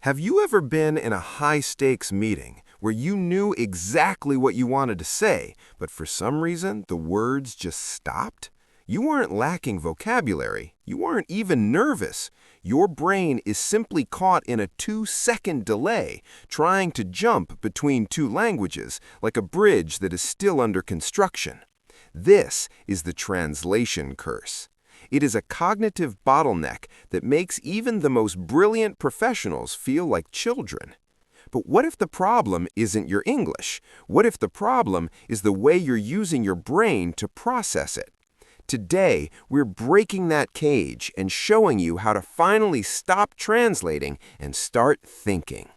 Have you ever been in a high-stakes meeting where you knew exactly what you wanted to say, but for some reason the words just stopped? You weren't lacking vocabulary. You weren't even nervous. Your brain is simply caught in a 2-second delay, trying to jump between two languages like a bridge that is still under construction. This is the translation curse. It is a cognitive bottleneck that makes even the most brilliant professionals feel like children. But what if the problem isn't your English? What if the problem is the way you're using your brain to process it? Today, we're breaking that cage and showing you how to finally stop translating and start thinking.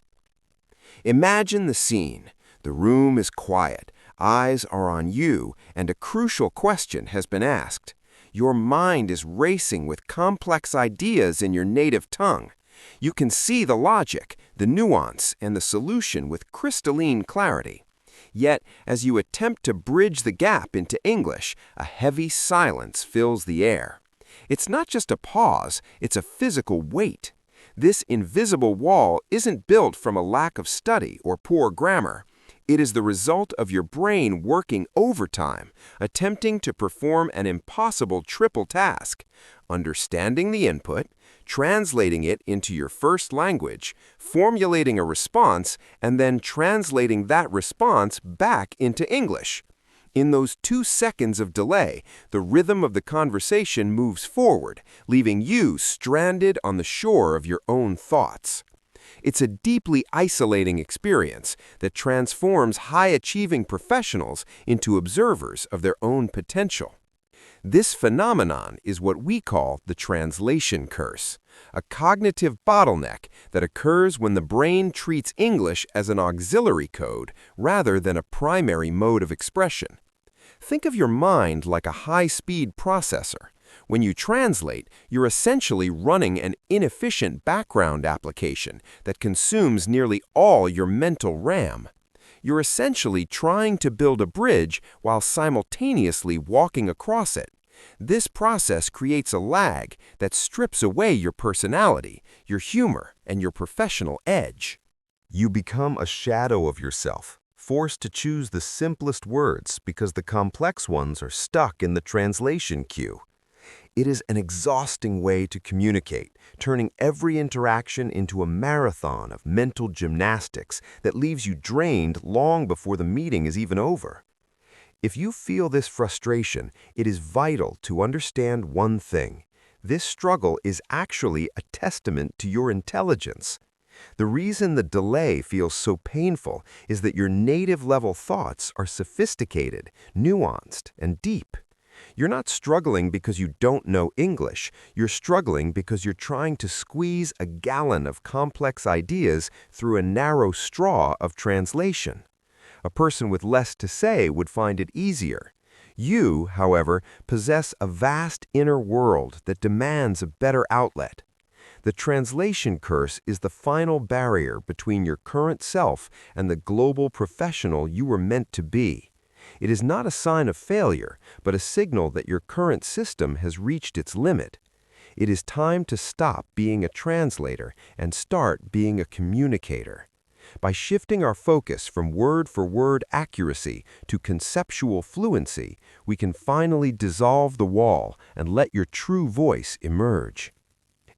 Imagine the scene. The room is quiet, eyes are on you, and a crucial question has been asked. Your mind is racing with complex ideas in your native tongue. You can see the logic, the nuance, and the solution with crystalline clarity. Yet, as you attempt to bridge the gap into English, a heavy silence fills the air. It's not just a pause, it's a physical weight. This invisible wall isn't built from a lack of study or poor grammar. It is the result of your brain working overtime, attempting to perform an impossible triple task: understanding the input, translating it into your first language, formulating a response, and then translating that response back into English. In those 2 seconds of delay, the rhythm of the conversation moves forward, leaving you stranded on the shore of your own thoughts. It's a deeply isolating experience that transforms high-achieving professionals into observers of their own potential. This phenomenon is what we call the translation curse, a cognitive bottleneck that occurs when the brain treats English as an auxiliary code rather than a primary mode of expression. Think of your mind like a high-speed processor. When you translate, you're essentially running an inefficient background application that consumes nearly all your mental RAM. You're essentially trying to build a bridge while simultaneously walking across it. This process creates a lag that strips away your personality, your humor, and your professional edge. You become a shadow of yourself, forced to choose the simplest words because the complex ones are stuck in the translation queue. It is an exhausting way to communicate, turning every interaction into a marathon of mental gymnastics that leaves you drained long before the meeting is even over. If you feel this frustration, it is vital to understand one thing. This struggle is actually a testament to your intelligence. The reason the delay feels so painful is that your native-level thoughts are sophisticated, nuanced, and deep. You're not struggling because you don't know English. You're struggling because you're trying to squeeze a gallon of complex ideas through a narrow straw of translation. A person with less to say would find it easier. You, however, possess a vast inner world that demands a better outlet. The translation curse is the final barrier between your current self and the global professional you were meant to be. It is not a sign of failure, but a signal that your current system has reached its limit. It is time to stop being a translator and start being a communicator. By shifting our focus from word-for-word accuracy to conceptual fluency, we can finally dissolve the wall and let your true voice emerge.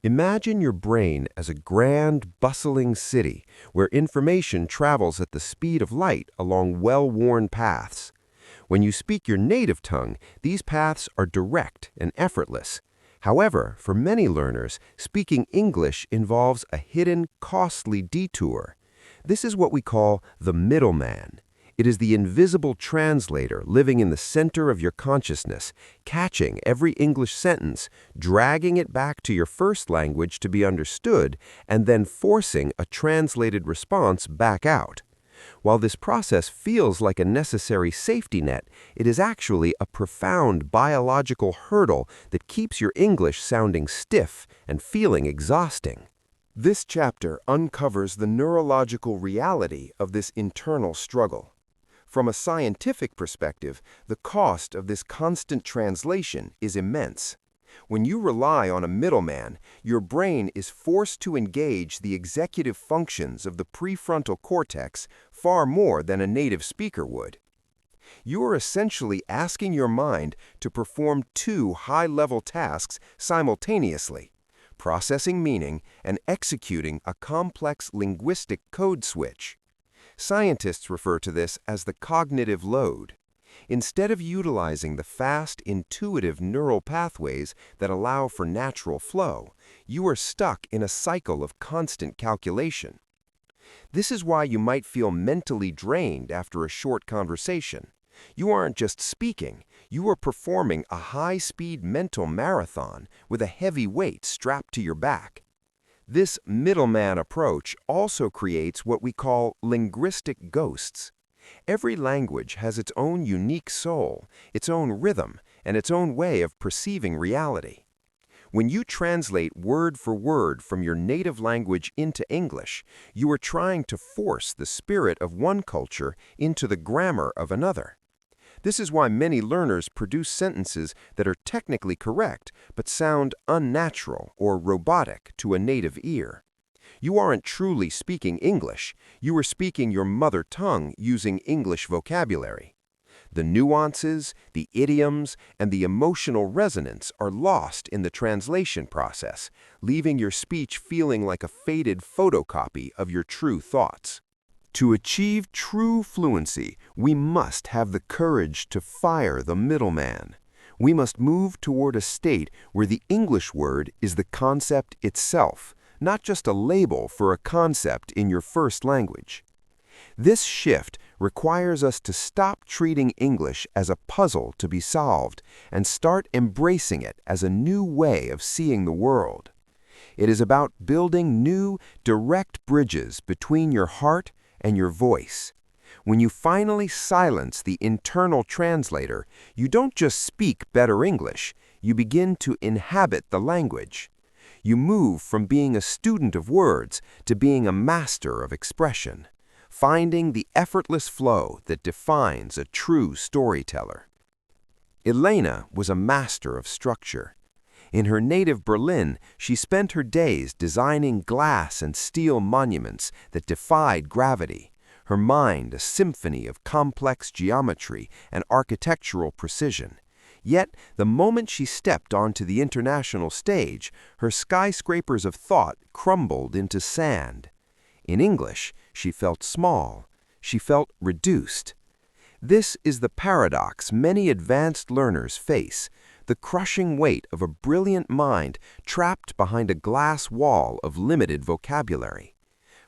Imagine your brain as a grand, bustling city where information travels at the speed of light along well-worn paths. When you speak your native tongue, these paths are direct and effortless. However, for many learners, speaking English involves a hidden, costly detour. This is what we call the middleman. It is the invisible translator living in the center of your consciousness, catching every English sentence, dragging it back to your first language to be understood, and then forcing a translated response back out. While this process feels like a necessary safety net, it is actually a profound biological hurdle that keeps your English sounding stiff and feeling exhausting. This chapter uncovers the neurological reality of this internal struggle. From a scientific perspective, the cost of this constant translation is immense. When you rely on a middleman, your brain is forced to engage the executive functions of the prefrontal cortex far more than a native speaker would. You are essentially asking your mind to perform two high-level tasks simultaneously: processing meaning and executing a complex linguistic code switch. Scientists refer to this as the cognitive load. Instead of utilizing the fast, intuitive neural pathways that allow for natural flow, you are stuck in a cycle of constant calculation. This is why you might feel mentally drained after a short conversation. You aren't just speaking, you are performing a high-speed mental marathon with a heavy weight strapped to your back. This middleman approach also creates what we call linguistic ghosts. Every language has its own unique soul, its own rhythm, and its own way of perceiving reality. When you translate word for word from your native language into English, you are trying to force the spirit of one culture into the grammar of another. This is why many learners produce sentences that are technically correct but sound unnatural or robotic to a native ear. You aren't truly speaking English, you are speaking your mother tongue using English vocabulary. The nuances, the idioms, and the emotional resonance are lost in the translation process, leaving your speech feeling like a faded photocopy of your true thoughts. To achieve true fluency, we must have the courage to fire the middleman. We must move toward a state where the English word is the concept itself, not just a label for a concept in your first language. This shift requires us to stop treating English as a puzzle to be solved and start embracing it as a new way of seeing the world. It is about building new, direct bridges between your heart and your voice. When you finally silence the internal translator, you don't just speak better English, you begin to inhabit the language. You move from being a student of words to being a master of expression, finding the effortless flow that defines a true storyteller. Elena was a master of structure. In her native Berlin, she spent her days designing glass and steel monuments that defied gravity, her mind a symphony of complex geometry and architectural precision. Yet, the moment she stepped onto the international stage, her skyscrapers of thought crumbled into sand. In English, she felt small. She felt reduced. This is the paradox many advanced learners face, the crushing weight of a brilliant mind trapped behind a glass wall of limited vocabulary.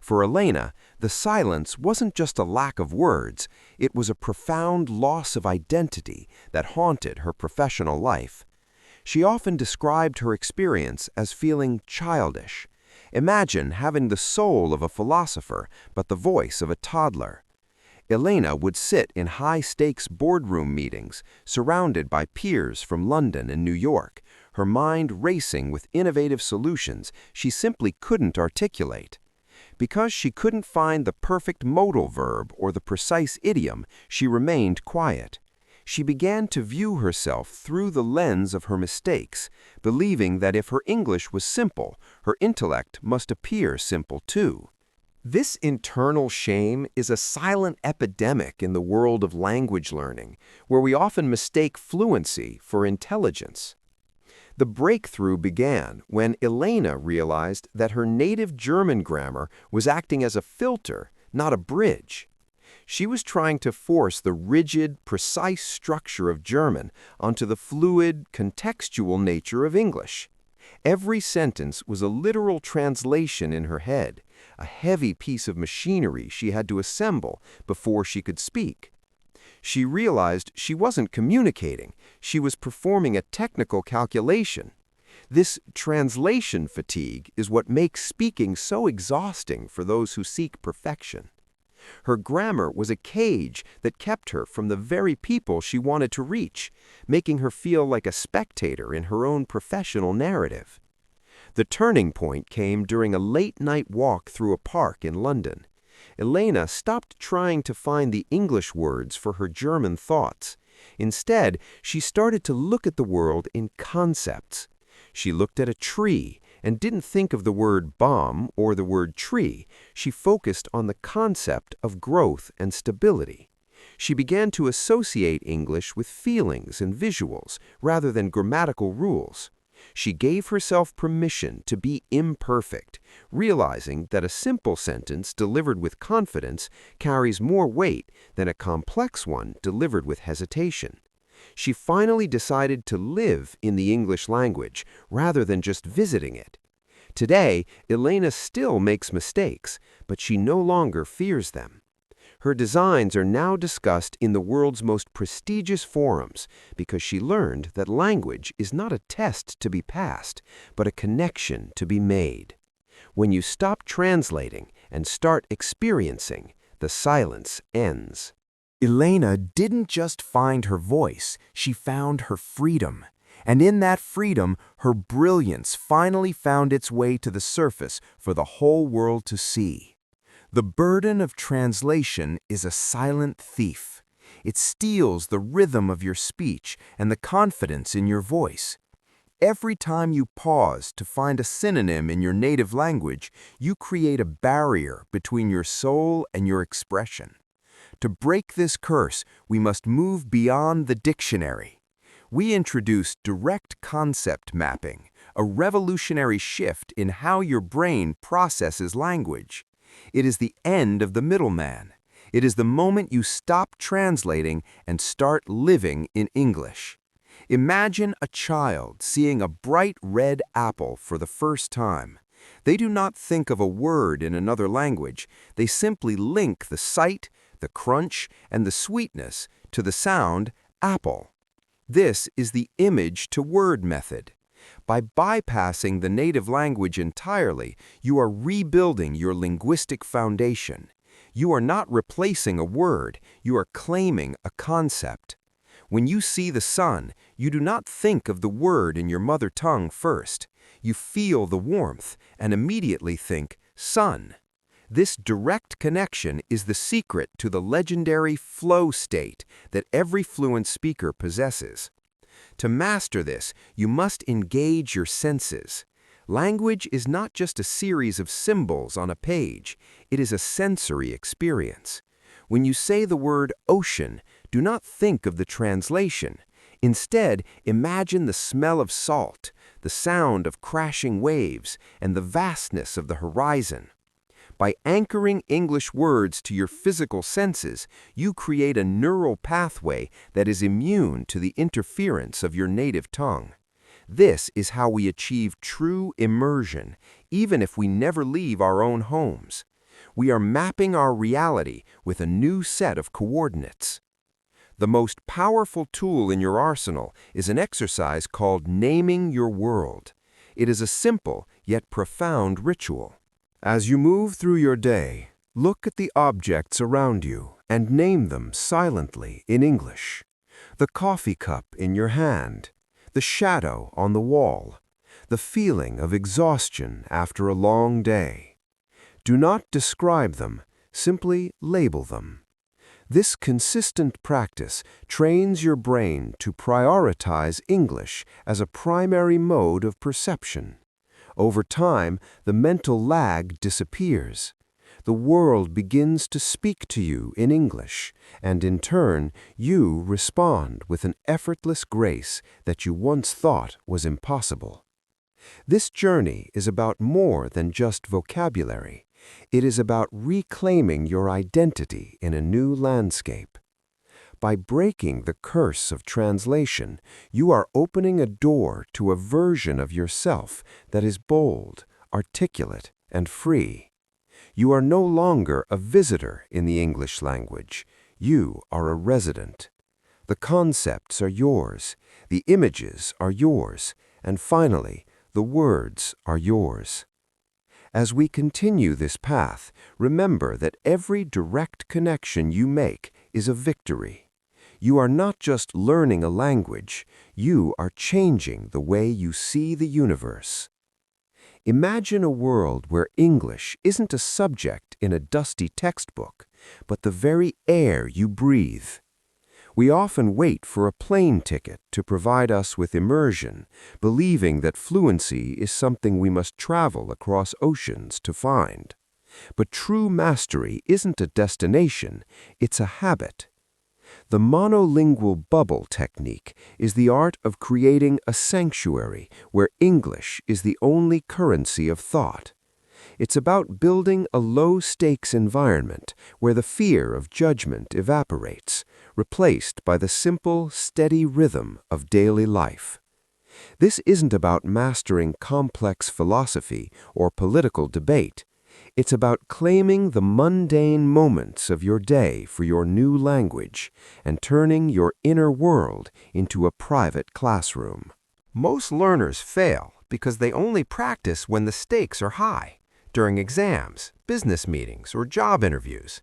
For Elena, the silence wasn't just a lack of words, it was a profound loss of identity that haunted her professional life. She often described her experience as feeling childish. Imagine having the soul of a philosopher, but the voice of a toddler. Elena would sit in high-stakes boardroom meetings, surrounded by peers from London and New York, her mind racing with innovative solutions she simply couldn't articulate. Because she couldn't find the perfect modal verb or the precise idiom, she remained quiet. She began to view herself through the lens of her mistakes, believing that if her English was simple, her intellect must appear simple too. This internal shame is a silent epidemic in the world of language learning, where we often mistake fluency for intelligence. The breakthrough began when Elena realized that her native German grammar was acting as a filter, not a bridge. She was trying to force the rigid, precise structure of German onto the fluid, contextual nature of English. Every sentence was a literal translation in her head, a heavy piece of machinery she had to assemble before she could speak. She realized she wasn't communicating, she was performing a technical calculation. This translation fatigue is what makes speaking so exhausting for those who seek perfection. Her grammar was a cage that kept her from the very people she wanted to reach, making her feel like a spectator in her own professional narrative. The turning point came during a late-night walk through a park in London. Elena stopped trying to find the English words for her German thoughts. Instead, she started to look at the world in concepts. She looked at a tree and didn't think of the word bomb or the word tree. She focused on the concept of growth and stability. She began to associate English with feelings and visuals rather than grammatical rules. She gave herself permission to be imperfect, realizing that a simple sentence delivered with confidence carries more weight than a complex one delivered with hesitation. She finally decided to live in the English language rather than just visiting it. Today, Elena still makes mistakes, but she no longer fears them. Her designs are now discussed in the world's most prestigious forums because she learned that language is not a test to be passed, but a connection to be made. When you stop translating and start experiencing, the silence ends. Elena didn't just find her voice, she found her freedom. And in that freedom, her brilliance finally found its way to the surface for the whole world to see. The burden of translation is a silent thief. It steals the rhythm of your speech and the confidence in your voice. Every time you pause to find a synonym in your native language, you create a barrier between your soul and your expression. To break this curse, we must move beyond the dictionary. We introduce direct concept mapping, a revolutionary shift in how your brain processes language. It is the end of the middleman. It is the moment you stop translating and start living in English. Imagine a child seeing a bright red apple for the first time. They do not think of a word in another language. They simply link the sight, the crunch, and the sweetness to the sound apple. This is the image-to-word method. By bypassing the native language entirely, you are rebuilding your linguistic foundation. You are not replacing a word, you are claiming a concept. When you see the sun, you do not think of the word in your mother tongue first. You feel the warmth and immediately think, sun. This direct connection is the secret to the legendary flow state that every fluent speaker possesses. To master this, you must engage your senses. Language is not just a series of symbols on a page, it is a sensory experience. When you say the word ocean, do not think of the translation. Instead, imagine the smell of salt, the sound of crashing waves, and the vastness of the horizon. By anchoring English words to your physical senses, you create a neural pathway that is immune to the interference of your native tongue. This is how we achieve true immersion, even if we never leave our own homes. We are mapping our reality with a new set of coordinates. The most powerful tool in your arsenal is an exercise called naming your world. It is a simple yet profound ritual. As you move through your day, look at the objects around you and name them silently in English. The coffee cup in your hand, the shadow on the wall, the feeling of exhaustion after a long day. Do not describe them, simply label them. This consistent practice trains your brain to prioritize English as a primary mode of perception. Over time, the mental lag disappears. The world begins to speak to you in English, and in turn, you respond with an effortless grace that you once thought was impossible. This journey is about more than just vocabulary. It is about reclaiming your identity in a new landscape. By breaking the curse of translation, you are opening a door to a version of yourself that is bold, articulate, and free. You are no longer a visitor in the English language. You are a resident. The concepts are yours, the images are yours, and finally, the words are yours. As we continue this path, remember that every direct connection you make is a victory. You are not just learning a language, you are changing the way you see the universe. Imagine a world where English isn't a subject in a dusty textbook, but the very air you breathe. We often wait for a plane ticket to provide us with immersion, believing that fluency is something we must travel across oceans to find. But true mastery isn't a destination, it's a habit. The monolingual bubble technique is the art of creating a sanctuary where English is the only currency of thought. It's about building a low-stakes environment where the fear of judgment evaporates, replaced by the simple, steady rhythm of daily life. This isn't about mastering complex philosophy or political debate. It's about claiming the mundane moments of your day for your new language and turning your inner world into a private classroom. Most learners fail because they only practice when the stakes are high, during exams, business meetings, or job interviews.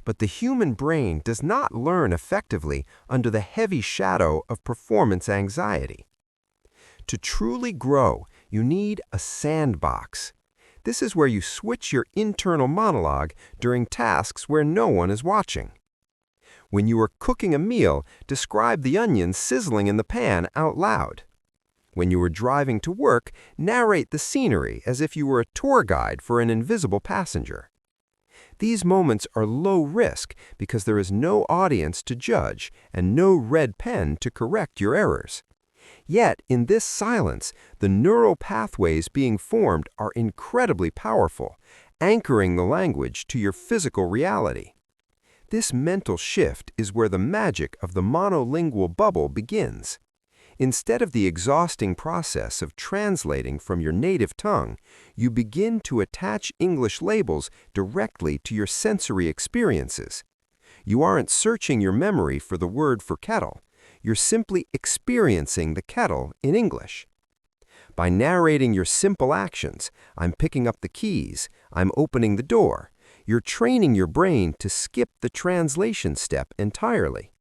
But the human brain does not learn effectively under the heavy shadow of performance anxiety. To truly grow, you need a sandbox. This is where you switch your internal monologue during tasks where no one is watching. When you are cooking a meal, describe the onions sizzling in the pan out loud. When you are driving to work, narrate the scenery as if you were a tour guide for an invisible passenger. These moments are low risk because there is no audience to judge and no red pen to correct your errors. Yet, in this silence, the neural pathways being formed are incredibly powerful, anchoring the language to your physical reality. This mental shift is where the magic of the monolingual bubble begins. Instead of the exhausting process of translating from your native tongue, you begin to attach English labels directly to your sensory experiences. You aren't searching your memory for the word for kettle. You're simply experiencing the kettle in English. By narrating your simple actions, I'm picking up the keys, I'm opening the door, you're training your brain to skip the translation step entirely.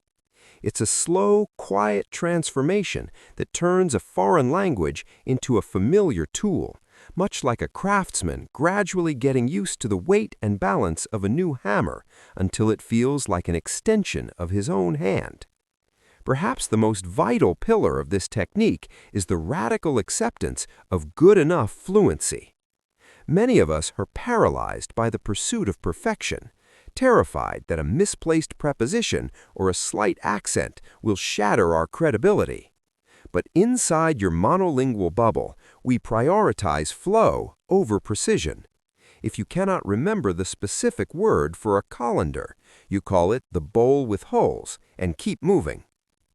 It's a slow, quiet transformation that turns a foreign language into a familiar tool, much like a craftsman gradually getting used to the weight and balance of a new hammer until it feels like an extension of his own hand. Perhaps the most vital pillar of this technique is the radical acceptance of good enough fluency. Many of us are paralyzed by the pursuit of perfection, terrified that a misplaced preposition or a slight accent will shatter our credibility. But inside your monolingual bubble, we prioritize flow over precision. If you cannot remember the specific word for a colander, you call it the bowl with holes and keep moving.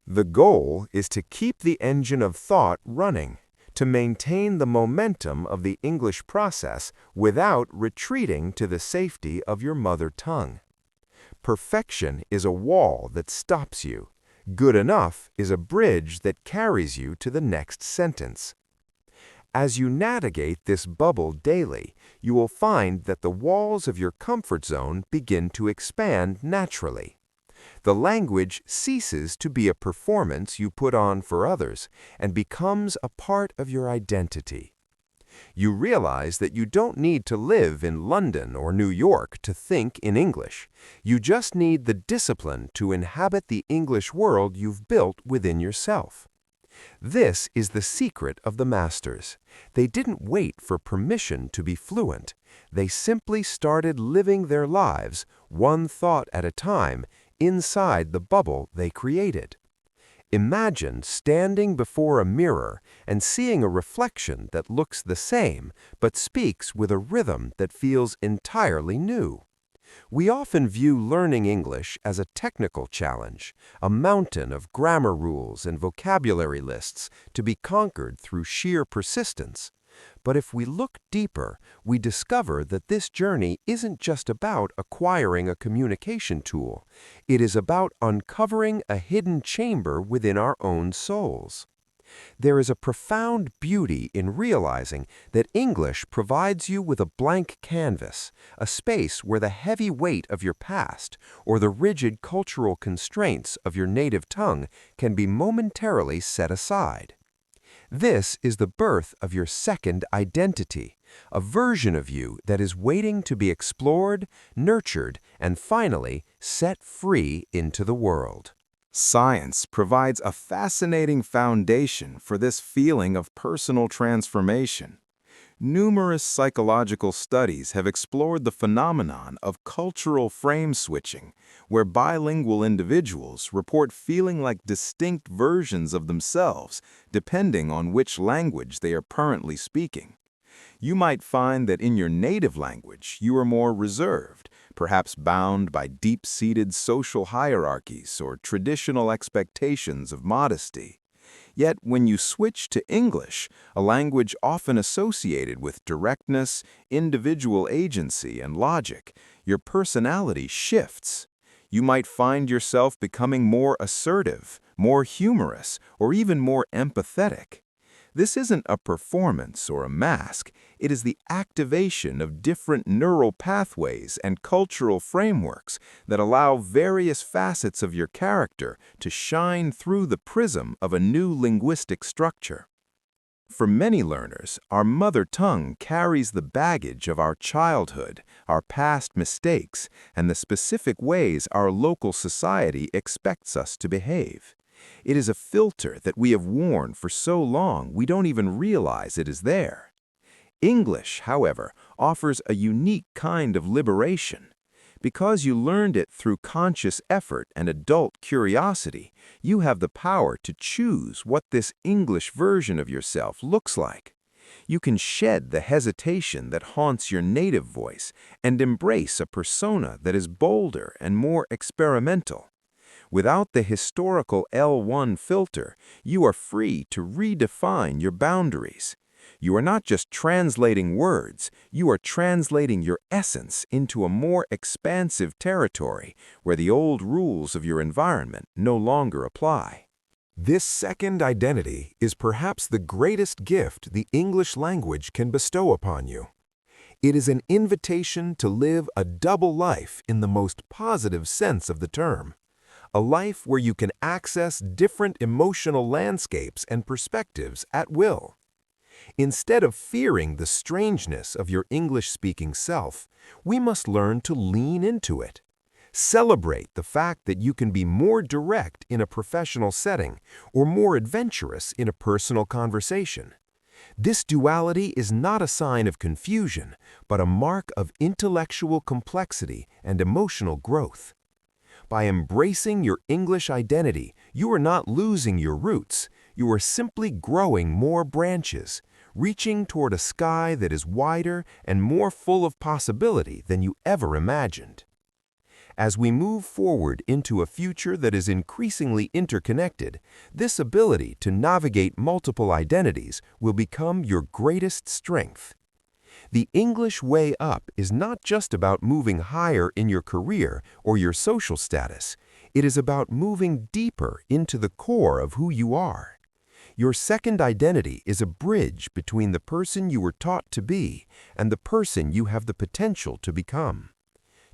The goal is to keep the engine of thought running, to maintain the momentum of the English process without retreating to the safety of your mother tongue. Perfection is a wall that stops you. Good enough is a bridge that carries you to the next sentence. As you navigate this bubble daily, you will find that the walls of your comfort zone begin to expand naturally. The language ceases to be a performance you put on for others and becomes a part of your identity. You realize that you don't need to live in London or New York to think in English. You just need the discipline to inhabit the English world you've built within yourself. This is the secret of the masters. They didn't wait for permission to be fluent. They simply started living their lives, one thought at a time, inside the bubble they created. Imagine standing before a mirror and seeing a reflection that looks the same but speaks with a rhythm that feels entirely new. We often view learning English as a technical challenge, a mountain of grammar rules and vocabulary lists to be conquered through sheer persistence. But if we look deeper, we discover that this journey isn't just about acquiring a communication tool. It is about uncovering a hidden chamber within our own souls. There is a profound beauty in realizing that English provides you with a blank canvas, a space where the heavy weight of your past or the rigid cultural constraints of your native tongue can be momentarily set aside. This is the birth of your second identity, a version of you that is waiting to be explored, nurtured, and finally set free into the world. Science provides a fascinating foundation for this feeling of personal transformation. Numerous psychological studies have explored the phenomenon of cultural frame switching, where bilingual individuals report feeling like distinct versions of themselves depending on which language they are currently speaking. You might find that in your native language you are more reserved, perhaps bound by deep-seated social hierarchies or traditional expectations of modesty. Yet when you switch to English, a language often associated with directness, individual agency, and logic, your personality shifts. You might find yourself becoming more assertive, more humorous, or even more empathetic. This isn't a performance or a mask, it is the activation of different neural pathways and cultural frameworks that allow various facets of your character to shine through the prism of a new linguistic structure. For many learners, our mother tongue carries the baggage of our childhood, our past mistakes, and the specific ways our local society expects us to behave. It is a filter that we have worn for so long we don't even realize it is there. English, however, offers a unique kind of liberation. Because you learned it through conscious effort and adult curiosity, you have the power to choose what this English version of yourself looks like. You can shed the hesitation that haunts your native voice and embrace a persona that is bolder and more experimental. Without the historical L1 filter, you are free to redefine your boundaries. You are not just translating words, you are translating your essence into a more expansive territory where the old rules of your environment no longer apply. This second identity is perhaps the greatest gift the English language can bestow upon you. It is an invitation to live a double life in the most positive sense of the term. A life where you can access different emotional landscapes and perspectives at will. Instead of fearing the strangeness of your English-speaking self, we must learn to lean into it. Celebrate the fact that you can be more direct in a professional setting or more adventurous in a personal conversation. This duality is not a sign of confusion, but a mark of intellectual complexity and emotional growth. By embracing your English identity, you are not losing your roots. You are simply growing more branches, reaching toward a sky that is wider and more full of possibility than you ever imagined. As we move forward into a future that is increasingly interconnected, this ability to navigate multiple identities will become your greatest strength. The English way up is not just about moving higher in your career or your social status. It is about moving deeper into the core of who you are. Your second identity is a bridge between the person you were taught to be and the person you have the potential to become.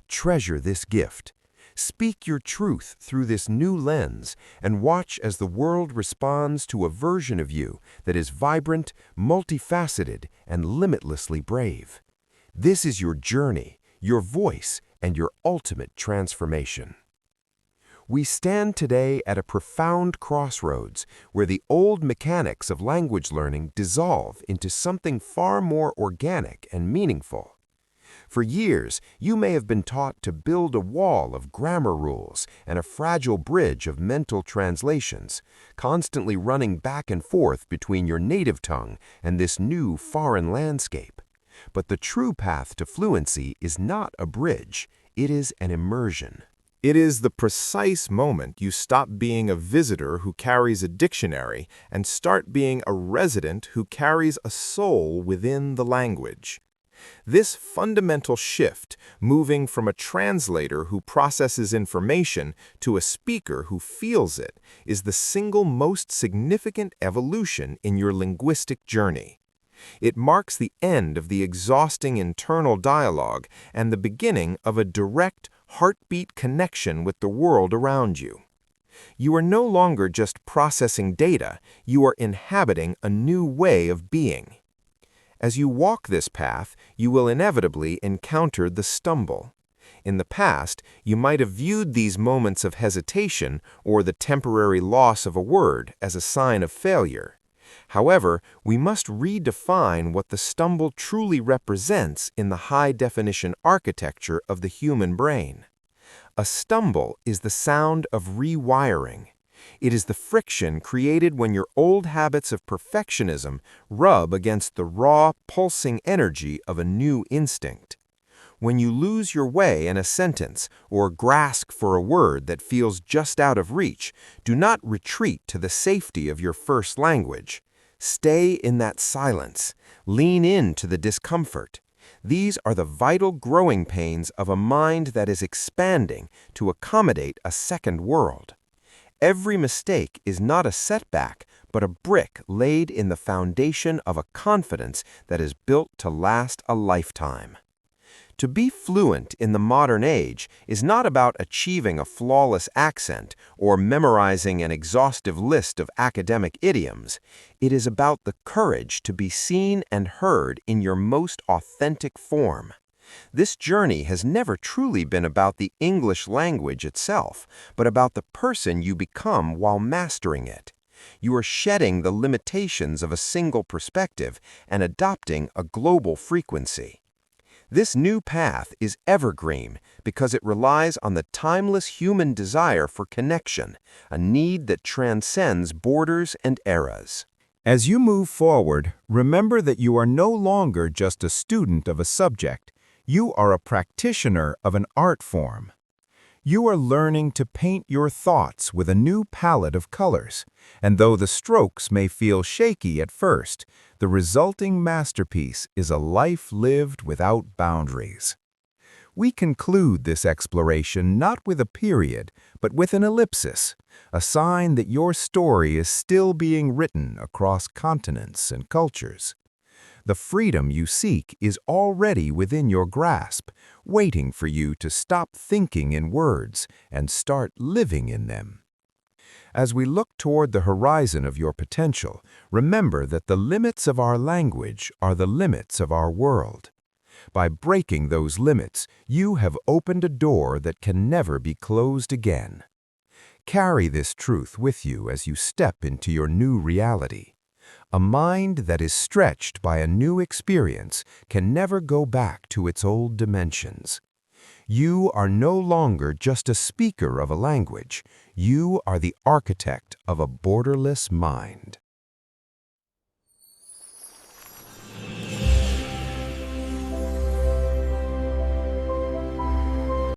Treasure this gift. Speak your truth through this new lens and watch as the world responds to a version of you that is vibrant, multifaceted, and limitlessly brave. This is your journey, your voice, and your ultimate transformation. We stand today at a profound crossroads where the old mechanics of language learning dissolve into something far more organic and meaningful. For years, you may have been taught to build a wall of grammar rules and a fragile bridge of mental translations, constantly running back and forth between your native tongue and this new foreign landscape. But the true path to fluency is not a bridge, it is an immersion. It is the precise moment you stop being a visitor who carries a dictionary and start being a resident who carries a soul within the language. This fundamental shift, moving from a translator who processes information to a speaker who feels it, is the single most significant evolution in your linguistic journey. It marks the end of the exhausting internal dialogue and the beginning of a direct, heartbeat connection with the world around you. You are no longer just processing data, you are inhabiting a new way of being. As you walk this path, you will inevitably encounter the stumble. In the past, you might have viewed these moments of hesitation or the temporary loss of a word as a sign of failure. However, we must redefine what the stumble truly represents in the high-definition architecture of the human brain. A stumble is the sound of rewiring. It is the friction created when your old habits of perfectionism rub against the raw, pulsing energy of a new instinct. When you lose your way in a sentence or grasp for a word that feels just out of reach, do not retreat to the safety of your first language. Stay in that silence. Lean into the discomfort. These are the vital growing pains of a mind that is expanding to accommodate a second world. Every mistake is not a setback, but a brick laid in the foundation of a confidence that is built to last a lifetime. To be fluent in the modern age is not about achieving a flawless accent or memorizing an exhaustive list of academic idioms. It is about the courage to be seen and heard in your most authentic form. This journey has never truly been about the English language itself, but about the person you become while mastering it. You are shedding the limitations of a single perspective and adopting a global frequency. This new path is evergreen because it relies on the timeless human desire for connection, a need that transcends borders and eras. As you move forward, remember that you are no longer just a student of a subject. You are a practitioner of an art form. You are learning to paint your thoughts with a new palette of colors, and though the strokes may feel shaky at first, the resulting masterpiece is a life lived without boundaries. We conclude this exploration not with a period, but with an ellipsis, a sign that your story is still being written across continents and cultures. The freedom you seek is already within your grasp, waiting for you to stop thinking in words and start living in them. As we look toward the horizon of your potential, remember that the limits of our language are the limits of our world. By breaking those limits, you have opened a door that can never be closed again. Carry this truth with you as you step into your new reality. A mind that is stretched by a new experience can never go back to its old dimensions. You are no longer just a speaker of a language. You are the architect of a borderless mind.